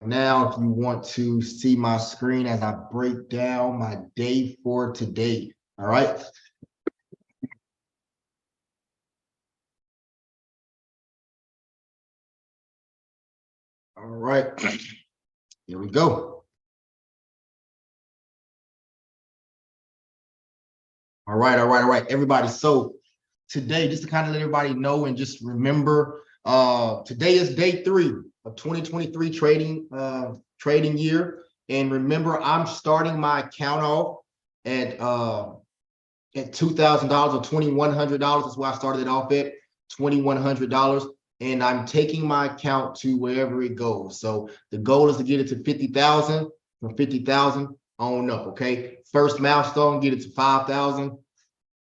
Now, if you want to see my screen as I break down my day for today, all right? All right, here we go. All right, everybody. So today, just to kind of let everybody know and just remember, today is day 3 of 2023 trading year. And remember, I'm starting my account off at $2,000 or $2,100. That's why I started it off at $2,100. And I'm taking my account to wherever it goes. So the goal is to get it to 50,000, from 50,000 on up. Okay. First milestone, get it to 5,000.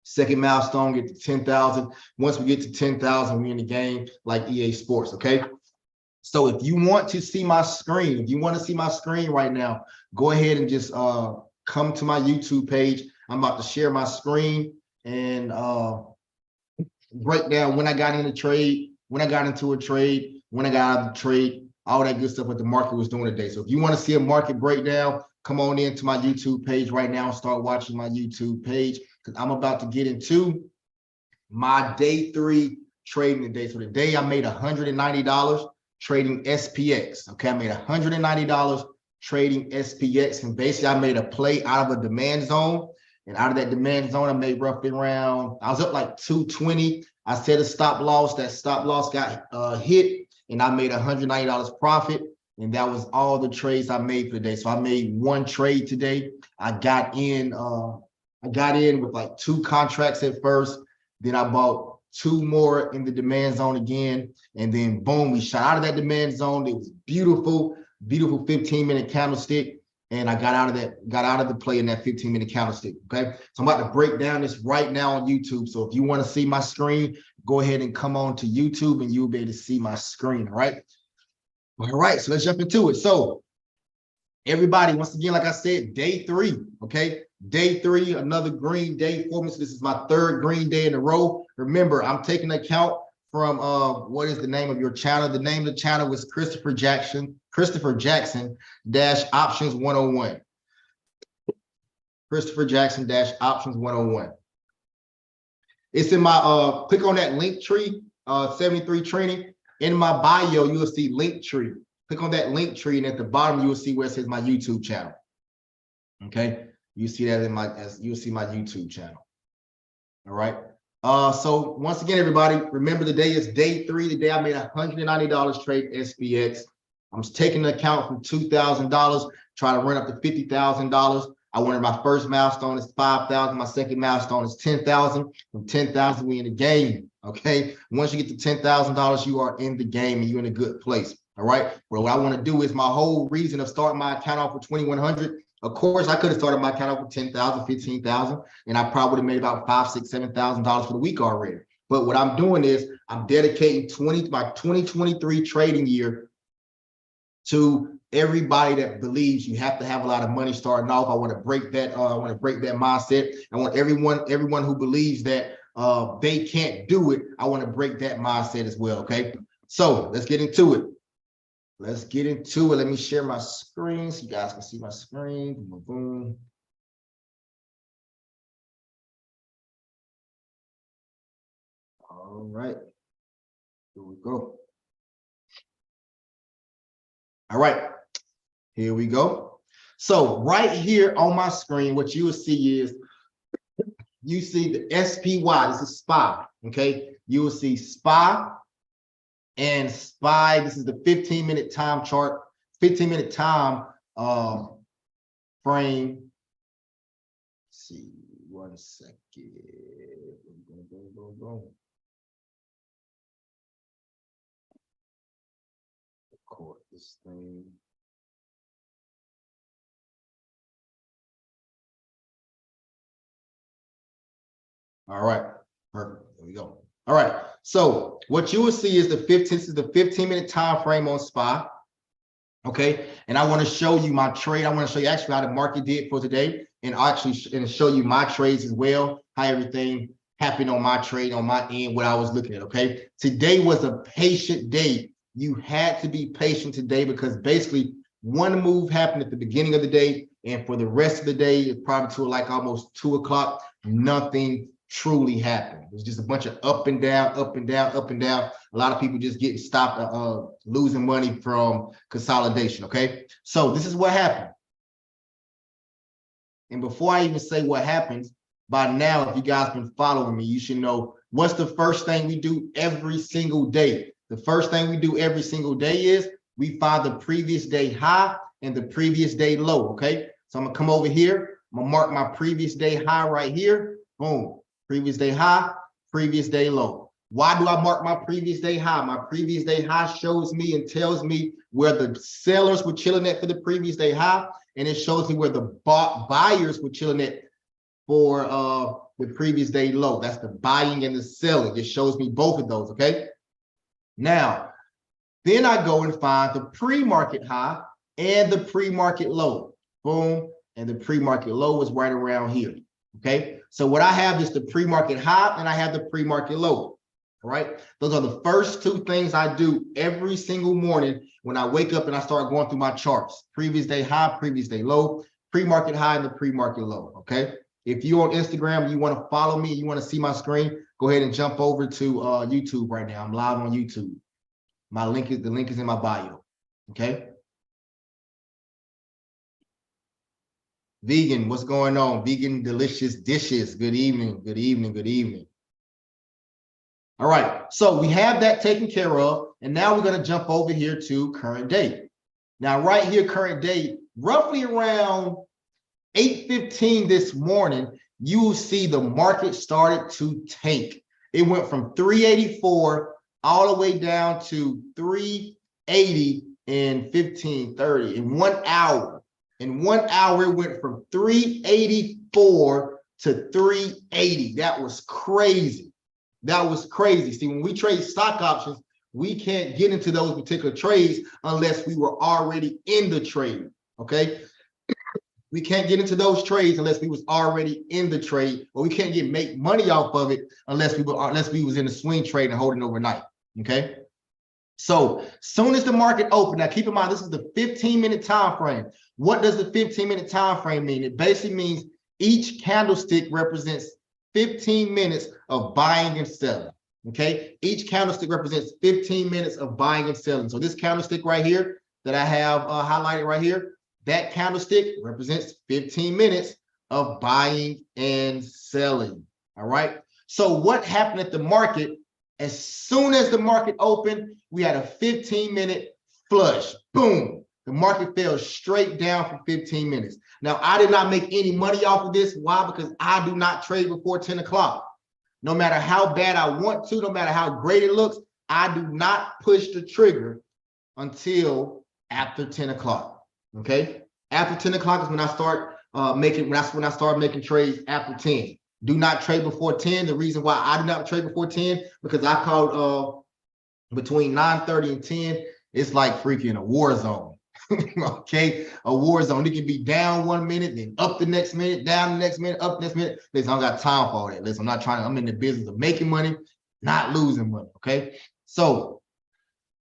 Second milestone, get to 10,000. Once we get to 10,000, we're in the game like EA Sports. Okay. So if you want to see my screen, right now, go ahead and just come to my YouTube page. I'm about to share my screen and break down when I got in a trade, when I got into a trade, when I got out of the trade, all that good stuff what the market was doing today. So if you want to see a market breakdown, come on into my YouTube page right now and start watching my YouTube page, because I'm about to get into my day 3 trading today. So today I made $190 trading SPX. Okay, I made $190 trading SPX, and basically I made a play out of a demand zone. And out of that demand zone, I made roughly around, I was up like 220. I set a stop loss. That stop loss got hit, and I made $190 profit. And that was all the trades I made for the day. So I made one trade today. I got in with like 2 contracts at first. Then I bought 2 more in the demand zone again. And then boom, we shot out of that demand zone. It was beautiful, beautiful 15-minute candlestick. And I got out of the play in that 15-minute candlestick. Okay. So I'm about to break down this right now on YouTube. So if you want to see my screen, go ahead and come on to YouTube and you'll be able to see my screen. All right. All right. So let's jump into it. So everybody, once again, like I said, day 3. Okay. Day 3, another green day for me. So this is my 3rd green day in a row. Remember, I'm taking account from what is the name of your channel? The name of the channel was Christopher Jackson dash options 101. Christopher Jackson dash options 101. It's in my click on that link tree, 73 training. In my bio, you will see link tree. Click on that link tree, and at the bottom you will see where it says my YouTube channel. Okay, you see that you'll see my YouTube channel. All right. So once again, everybody, remember today is day 3. Today I made $190 trade SPX. I'm taking the account from $2,000, trying to run up to $50,000. I wanted my first milestone is 5,000. My second milestone is 10,000. From 10,000, we in the game. Okay. Once you get to $10,000, you are in the game and you're in a good place. All right. Well, what I want to do is my whole reason of starting my account off for 2,100. Of course, I could have started my account off with 10,000, 15,000, and I probably would have made about $5,000, $6,000, $7,000 for the week already. But what I'm doing is I'm dedicating my 2023 trading year to everybody that believes you have to have a lot of money starting off. I want to break that. I want to break that mindset. I want everyone who believes that they can't do it. I want to break that mindset as well. Okay, so let's get into it. Let's get into it. Let me share my screen so you guys can see my screen. Boom, boom. All right, here we go. All right, here we go. So right here on my screen, what you will see is, you see the SPY, this is SPY, okay? You will see SPY and SPY. This is the 15-minute time chart, 15-minute time frame. Let's see, 1 second. Boom. Record this thing. All right, perfect. There we go. All right. So what you will see is the 15-minute time frame on SPY. Okay. And I want to show you my trade. I want to show you actually how the market did for today, and show you my trades as well, how everything happened on my trade on my end, what I was looking at. Okay. Today was a patient day. you had to be patient today because basically one move happened at the beginning of the day, and for the rest of the day, it's probably till like almost 2 o'clock, nothing truly happened. It was just a bunch of up and down, up and down, up and down. A lot of people just getting stopped, losing money from consolidation, okay? So this is what happened. And before I even say what happens, by now, if you guys been following me, you should know what's the first thing we do every single day. The first thing we do every single day is we find the previous day high and the previous day low, okay? So I'm gonna come over here, I'm gonna mark my previous day high right here, boom. Previous day high, previous day low. Why do I mark my previous day high? My previous day high shows me and tells me where the sellers were chilling at for the previous day high, and it shows me where the buyers were chilling at for the previous day low. That's the buying and the selling. It shows me both of those, okay? Now, then I go and find the pre-market high and the pre-market low. Boom, and the pre-market low is right around here, okay? So what I have is the pre-market high and I have the pre-market low, all right? Those are the first two things I do every single morning when I wake up and I start going through my charts. Previous day high, previous day low, pre-market high and the pre-market low, okay? If you're on Instagram, you want to follow me, you want to see my screen, go ahead and jump over to YouTube right now. I'm live on YouTube. The link is in my bio, okay? Vegan, what's going on? Vegan delicious dishes. Good evening, good evening, good evening. All right, so we have that taken care of, and now we're going to jump over here to current day. Now, right here, current day, roughly around 8:15 this morning, you will see the market started to tank. It went from 384 all the way down to 380 in 15:30 in 1 hour. In 1 hour, it went from 384 to 380. That was crazy. That was crazy. See, when we trade stock options, we can't get into those particular trades unless we were already in the trade, okay? We can't get into those trades unless we was already in the trade, or we can't make money off of it unless we was in a swing trade and holding overnight, okay? So soon as the market opened, now keep in mind, this is the 15-minute time frame. What does the 15-minute time frame mean? It basically means each candlestick represents 15 minutes of buying and selling, okay? Each candlestick represents 15 minutes of buying and selling. So this candlestick right here that I have highlighted right here, that candlestick represents 15 minutes of buying and selling, all right? So what happened at the market? As soon as the market opened, we had a 15-minute flush. Boom. The market fell straight down for 15 minutes. Now, I did not make any money off of this. Why? Because I do not trade before 10 o'clock. No matter how bad I want to, no matter how great it looks, I do not push the trigger until after 10 o'clock, okay? After 10 o'clock is when I start that's when I start making trades after 10. Do not trade before 10. The reason why I do not trade before 10, because I called between 9:30 and 10, it's like freaking a war zone. Okay, a war zone. It can be down 1 minute, then up the next minute, down the next minute, up the next minute. Listen, I don't got time for all that. Listen, I'm in the business of making money, not losing money. Okay, so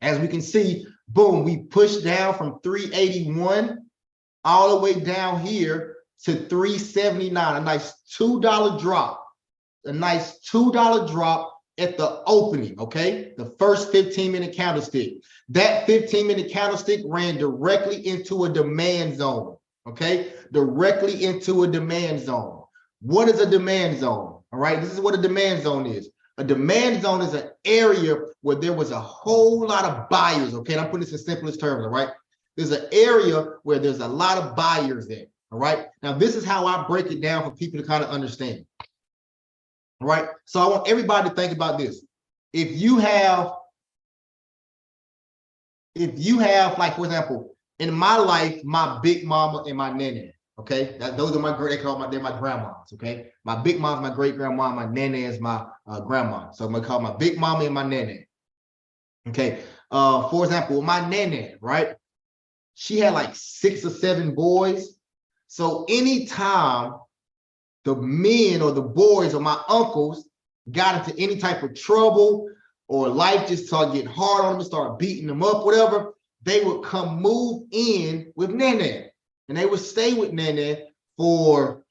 as we can see, boom, we pushed down from 381 all the way down here to 379, a nice $2 drop, a nice $2 drop at the opening, okay? The first 15-minute candlestick. That 15-minute candlestick ran directly into a demand zone, okay? Directly into a demand zone. What is a demand zone? All right, this is what a demand zone is. A demand zone is an area where there was a whole lot of buyers, okay? And I'm putting this in simplest terms, all right? There's an area where there's a lot of buyers there, all right? Now, this is how I break it down for people to kind of understand. All right, so I want everybody to think about this. If you have, like, for example, in my life, my big mama and my nana, okay? Those are they're my grandmas, okay? My big mom's my great grandma, my nana is my grandma. So I'm gonna call my big mama and my nana. Okay, for example, my nana, right? She had like 6 or 7 boys. So anytime the men or the boys or my uncles got into any type of trouble, or life just started getting hard on them and start beating them up, whatever, they would come move in with Nene. And they would stay with Nene for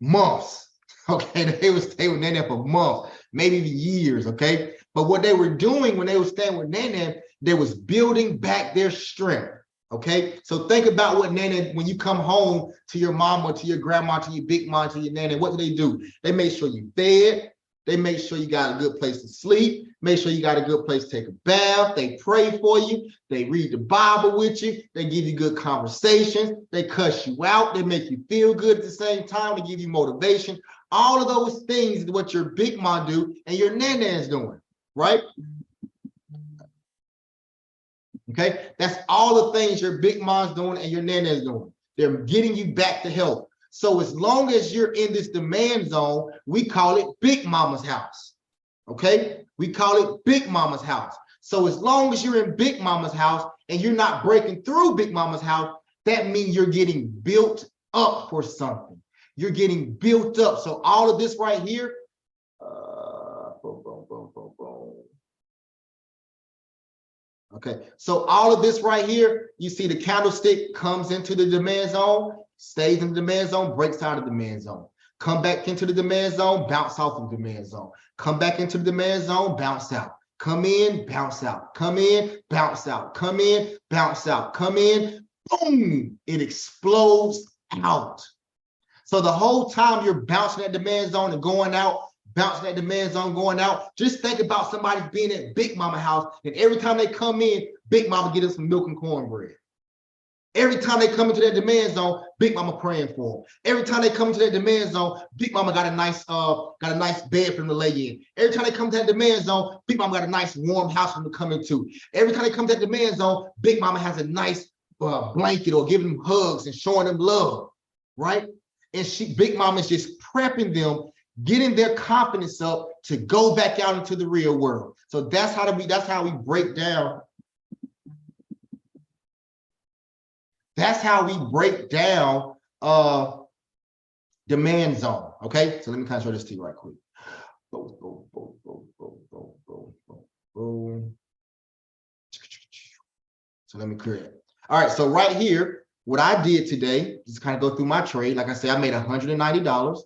months. Okay, they would stay with Nene for months, maybe even years, okay? But what they were doing when they were staying with Nene, they was building back their strength, okay? So think about what Nene, when you come home to your mama, to your grandma, to your big mom, to your Nene, what do? They make sure you fed. They make sure you got a good place to sleep. Make sure you got a good place to take a bath. They pray for you. They read the Bible with you. They give you good conversations. They cuss you out. They make you feel good at the same time. They give you motivation. All of those things is what your big mom do and your Nene is doing, right? Okay, that's all the things your big mom's doing and your Nene is doing. They're getting you back to health. So as long as you're in this demand zone, we call it Big Mama's house, okay? We call it Big Mama's house. So as long as you're in Big Mama's house and you're not breaking through Big Mama's house, that means you're getting built up for something. You're getting built up. So all of this right here, okay, so all of this right here, you see the candlestick comes into the demand zone, stays in the demand zone, breaks out of the demand zone. Come back into the demand zone, bounce off of the demand zone. Come back into the demand zone, bounce out. Come in, bounce out. Come in, bounce out. Come in, bounce out. Come in, boom, it explodes out. So the whole time you're bouncing that demand zone and going out, bouncing that demand zone, going out, just think about somebody being at Big Mama house, and every time they come in, Big Mama get them some milk and cornbread. Every time they come into that demand zone, Big Mama praying for them. Every time they come into that demand zone, Big Mama got a nice bed for them to lay in. Every time they come to that demand zone, Big Mama got a nice warm house for them to come into. Every time they come to that demand zone, Big Mama has a nice blanket or giving them hugs and showing them love, right? And Big Mama is just prepping them, getting their confidence up to go back out into the real world. So that's how we break down. That's how we break down demand zone. Okay, so let me kind of show this to you right quick. So let me clear it. All right, so right here, what I did today, just kind of go through my trade. Like I said, I made $190.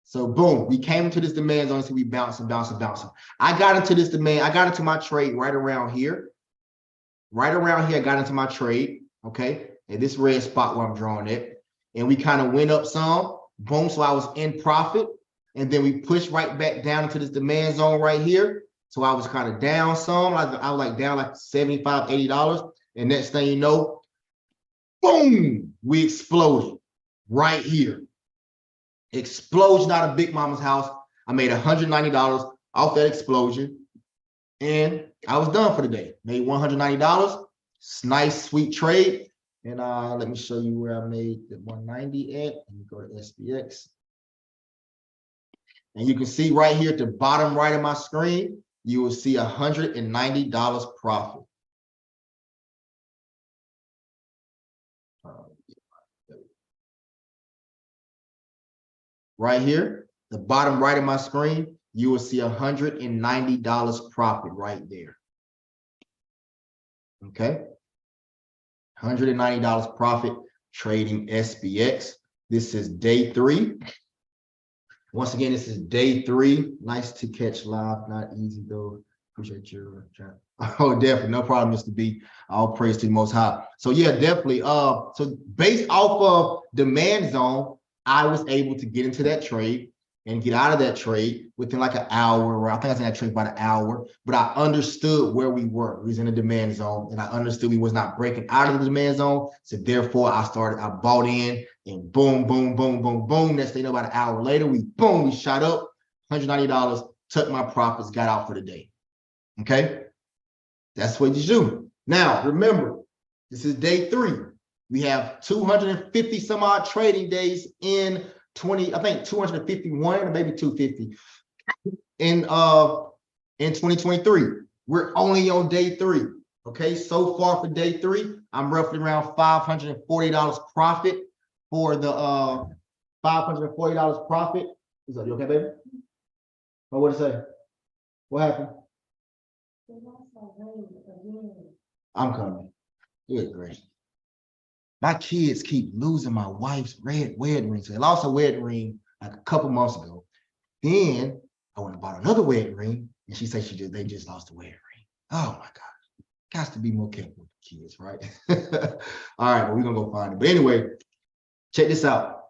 So boom, we came into this demand zone, so we bouncing. I got into this demand, I got into my trade right around here. Right around here, I got into my trade, okay? And this red spot where I'm drawing it. And we kind of went up some, boom, so I was in profit. And then we pushed right back down into this demand zone right here. So I was kind of down some. I was like down like $75, $80. And next thing you know, boom, we exploded right here. Explosion out of Big Mama's house. I made $190 off that explosion. And I was done for the day. Made $190. Nice, sweet trade. And let me show you where I made the 190 at. Let me go to SPX. And you can see right here at the bottom right of my screen, you will see $190 profit. Right here, the bottom right of my screen, you will see $190 profit right there. Okay, $190 profit trading SPX. This is day 3. Once again, this is day 3. Nice to catch live, not easy though. Appreciate your chat. Oh, definitely, no problem, Mr. B. All praise to the Most High. So yeah, definitely. So based off of demand zone, I was able to get into that trade and get out of that trade within like an hour, or I think I was in that trade about an hour, but I understood where we were. We was in a demand zone, and I understood we was not breaking out of the demand zone. So therefore I bought in, and boom, boom, boom, boom, boom. Next thing you know, about an hour later, we shot up, $190, took my profits, got out for the day. Okay, that's what you do. Now, remember, this is day 3. We have 250 some odd trading days in 251 or maybe 250 in 2023. We're only on day 3. Okay, so far for day 3, I'm roughly around $540 profit for the $540 profit. Is that you okay, baby? Oh, what did it say? What happened? I'm coming. Good gracious. My kids keep losing my wife's red wedding ring. So they lost a wedding ring like a couple months ago. Then I went and bought another wedding ring, and she said they just lost the wedding ring. Oh my God. Got to be more careful with the kids, right? All right, well, we're gonna go find it. But anyway, check this out.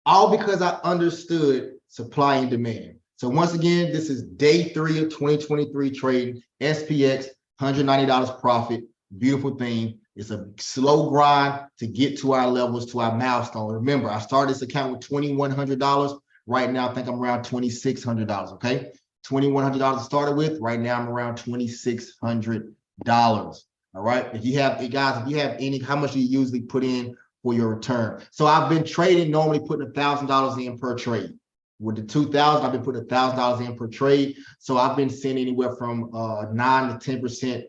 All because I understood supply and demand. So once again, this is day 3 of 2023 trading, SPX, $190 profit, beautiful thing. It's a slow grind to get to our levels, to our milestone. Remember, I started this account with $2,100. Right now, I think I'm around $2,600, okay? $2,100 to start with. Right now, I'm around $2,600. All right. If you have, guys, if you have any, how much do you usually put in for your return? So I've been trading, normally putting $1,000 in per trade. With the 2,000, I've been putting $1,000 in per trade. So I've been seeing anywhere from 9 to 10%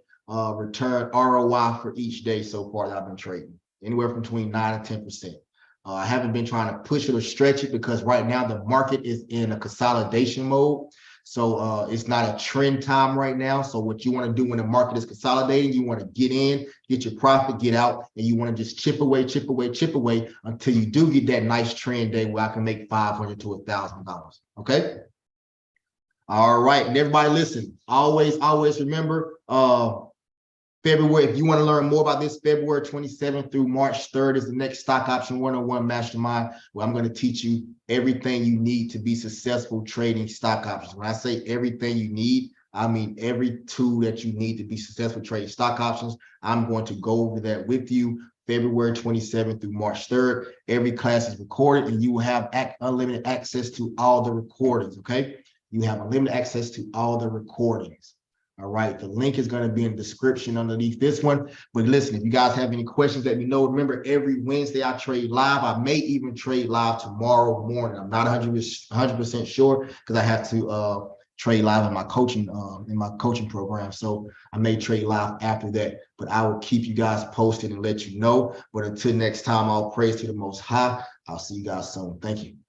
return ROI for each day so far that I've been trading, anywhere from between 9 and 10%. I haven't been trying to push it or stretch it because right now the market is in a consolidation mode. So it's not a trend time right now. So what you want to do when the market is consolidating, you want to get in, get your profit, get out, and you want to just chip away until you do get that nice trend day where I can make $500 to $1,000. Okay. All right. And everybody listen, always remember, February, if you want to learn more about this, February 27th through March 3rd is the next Stock Option 101 Mastermind, where I'm going to teach you everything you need to be successful trading stock options. When I say everything you need, I mean every tool that you need to be successful trading stock options. I'm going to go over that with you February 27th through March 3rd. Every class is recorded, and you will have unlimited access to all the recordings, okay? You have unlimited access to all the recordings. All right, the link is going to be in the description underneath this one. But listen, if you guys have any questions, let me know. Remember, every Wednesday I trade live. I may even trade live tomorrow morning. I'm not 100% sure because I have to trade live in my coaching program. So I may trade live after that, but I will keep you guys posted and let you know. But until next time, all praise to the Most High. I'll see you guys soon. Thank you.